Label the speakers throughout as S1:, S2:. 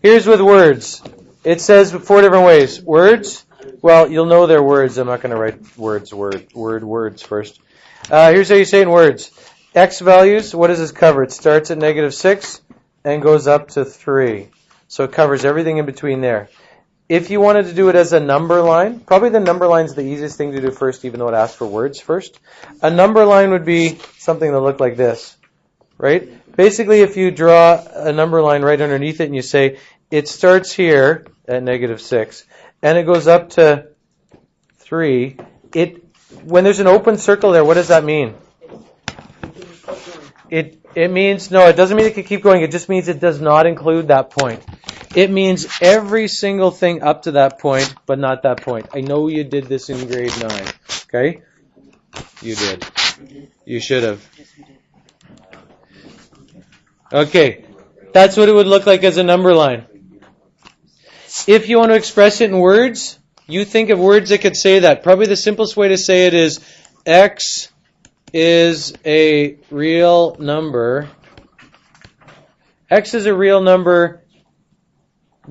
S1: Here's with words. It says 4 different ways. Words, well, you'll know they're words. I'm not going to write words first. Here's how you say it in words. X values, what does this cover? It starts at -6 and goes up to 3. So it covers everything in between there. If you wanted to do it as a number line, probably the number line is the easiest thing to do first, even though it asks for words first. A number line would be something that looked like this, right? Basically, if you draw a number line right underneath it and you say, it starts here at -6 and it goes up to 3, when there's an open circle there, what does that mean? It means, no, it doesn't mean it can keep going. It just means it does not include that point. It means every single thing up to that point, but not that point. I know you did this in grade 9. Okay? You did. You should have. Okay. That's what it would look like as a number line. If you want to express it in words, you think of words that could say that. Probably the simplest way to say it is X is a real number. X is a real number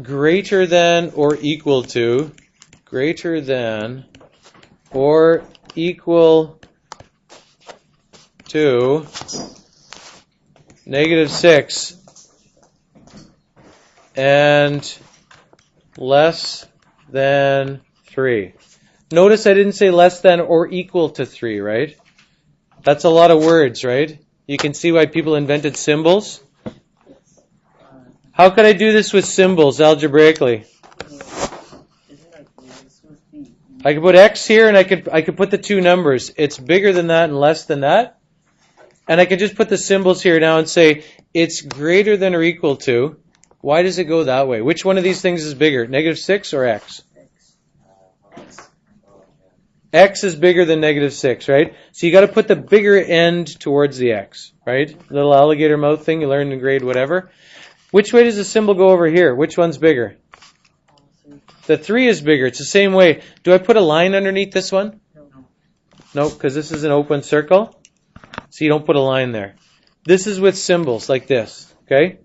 S1: greater than or equal to -6 and less than 3. Notice I didn't say less than or equal to 3, right? That's a lot of words, right? You can see why people invented symbols. How could I do this with symbols algebraically? I could put X here and I could put the two numbers. It's bigger than that and less than that. And I could just put the symbols here now and say it's greater than or equal to. Why does it go that way? Which one of these things is bigger, -6 or X? X is bigger than -6, right? So you got to put the bigger end towards the X, right? Little alligator mouth thing you learned in grade whatever. Which way does the symbol go over here? Which one's bigger? The 3 is bigger. It's the same way. Do I put a line underneath this one? No, because this is an open circle. So you don't put a line there. This is with symbols like this, okay?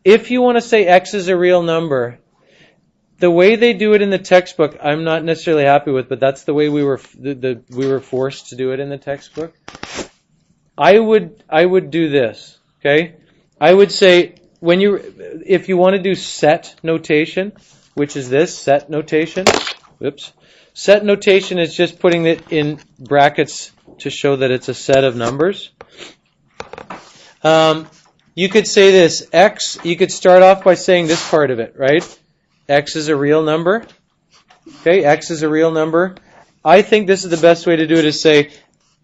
S1: If you want to say X is a real number, the way they do it in the textbook, I'm not necessarily happy with, but that's the way we were forced to do it in the textbook. I would do this, okay? I would say if you want to do set notation, which is this set notation. Whoops. Set notation is just putting it in brackets to show that it's a set of numbers. You could say this X. You could start off by saying this part of it, right? X is a real number. Okay, X is a real number. I think this is the best way to do it, is say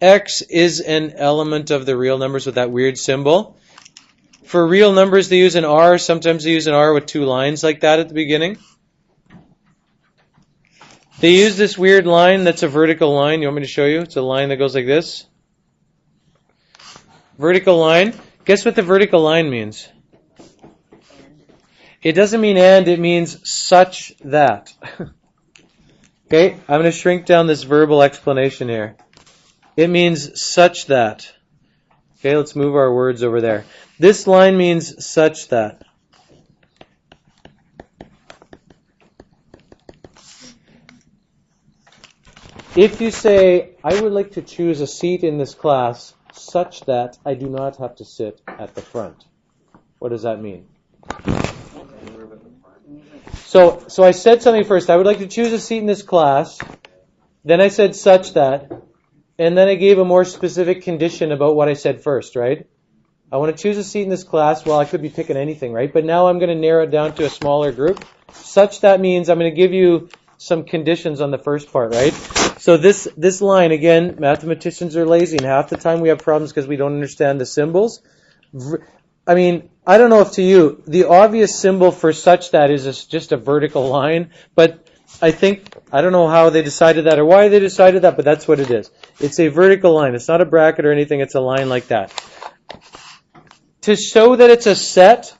S1: X is an element of the real numbers with that weird symbol. For real numbers, they use an R. Sometimes they use an R with two lines like that at the beginning. They use this weird line that's a vertical line. You want me to show you? It's a line that goes like this. Vertical line. Guess what the vertical line means? It doesn't mean and, it means such that. Okay, I'm going to shrink down this verbal explanation here. It means such that. Okay, let's move our words over there. This line means such that. If you say, I would like to choose a seat in this class such that I do not have to sit at the front. What does that mean? So I said something first. I would like to choose a seat in this class. Then I said such that. And then I gave a more specific condition about what I said first, right? I want to choose a seat in this class. Well, I could be picking anything, right? But now I'm going to narrow it down to a smaller group. Such that means I'm going to give you some conditions on the first part, right? So this line, again, mathematicians are lazy, and half the time we have problems because we don't understand the symbols. I mean, I don't know if to you, the obvious symbol for such that is just a vertical line, but I don't know how they decided that or why they decided that, but that's what it is. It's a vertical line. It's not a bracket or anything. It's a line like that. To show that it's a set,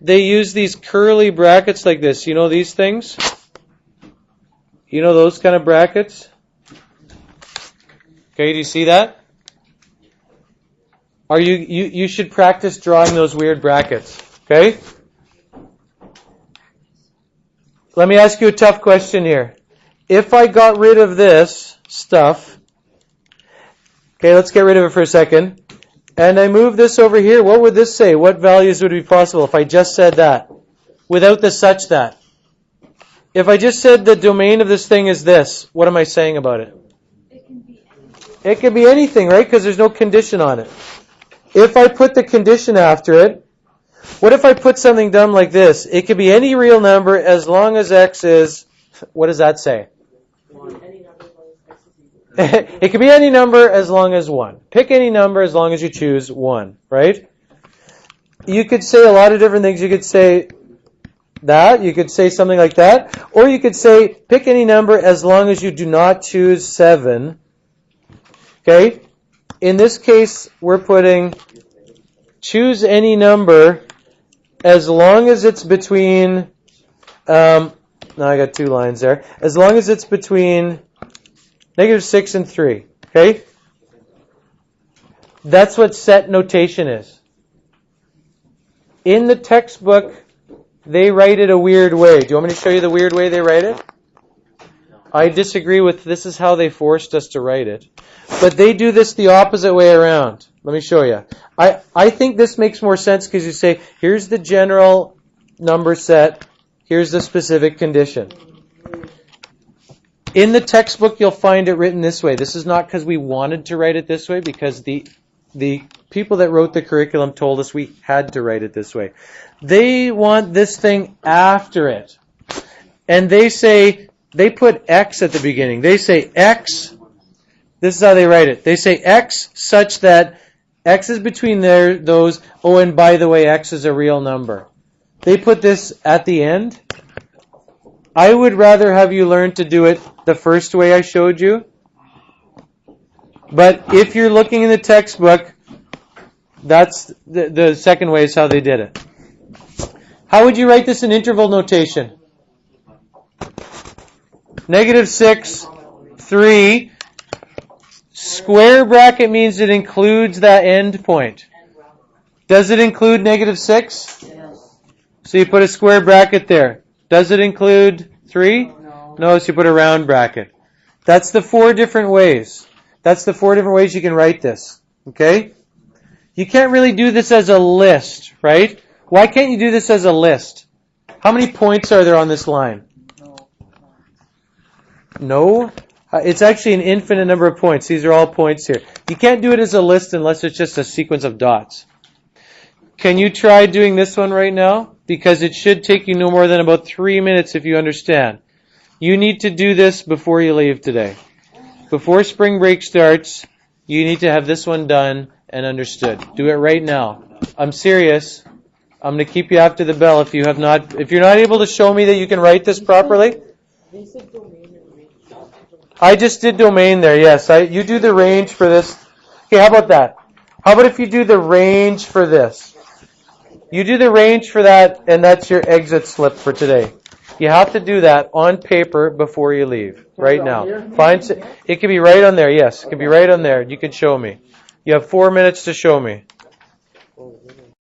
S1: they use these curly brackets like this. You know these things? You know those kind of brackets? Okay, do you see that? You should practice drawing those weird brackets. Okay? Let me ask you a tough question here. If I got rid of this stuff, okay, let's get rid of it for a second, and I move this over here, what would this say? What values would be possible if I just said that? Without the such that. If I just said the domain of this thing is this, what am I saying about it? It can be anything, right? Because there's no condition on it. If I put the condition after it, what if I put something dumb like this? It could be any real number as long as x is, what does that say? It could be any number as long as 1. Pick any number as long as you choose 1, right? You could say a lot of different things. You could say that. You could say something like that. Or you could say, pick any number as long as you do not choose 7. Okay? In this case, we're putting choose any number as long as it's between, now I got 2 lines there, as long as it's between -6 and 3. Okay? That's what set notation is. In the textbook, they write it a weird way. Do you want me to show you the weird way they write it? I disagree with this is how they forced us to write it. But they do this the opposite way around. Let me show you. I think this makes more sense because you say, here's the general number set, here's the specific condition. In the textbook, you'll find it written this way. This is not because we wanted to write it this way, because the people that wrote the curriculum told us we had to write it this way. They want this thing after it. And they say, they put x at the beginning. They say x, this is how they write it. They say x such that x is between those, oh, and by the way, x is a real number. They put this at the end. I would rather have you learn to do it the first way I showed you. But if you're looking in the textbook, that's the second way is how they did it. How would you write this in interval notation? -6, 3. Square bracket means it includes that end point. Does it include -6?
S2: Yes.
S1: So you put a square bracket there. Does it include 3? No, so you put a round bracket. That's the 4 different ways. That's the 4 different ways you can write this. Okay? You can't really do this as a list, right? Why can't you do this as a list? How many points are there on this line? No? It's actually an infinite number of points. These are all points here. You can't do it as a list unless it's just a sequence of dots. Can you try doing this one right now? Because it should take you no more than about 3 minutes if you understand. You need to do this before you leave today. Before spring break starts, you need to have this one done and understood. Do it right now. I'm serious. I'm going to keep you after the bell if you're not able to show me that you can write this properly. I just did domain there, yes. You do the range for this. Okay, how about that? How about if you do the range for this? You do the range for that, and that's your exit slip for today. You have to do that on paper before you leave, right now. It can be right on there, yes. It can be right on there. You can show me. You have 4 minutes to show me.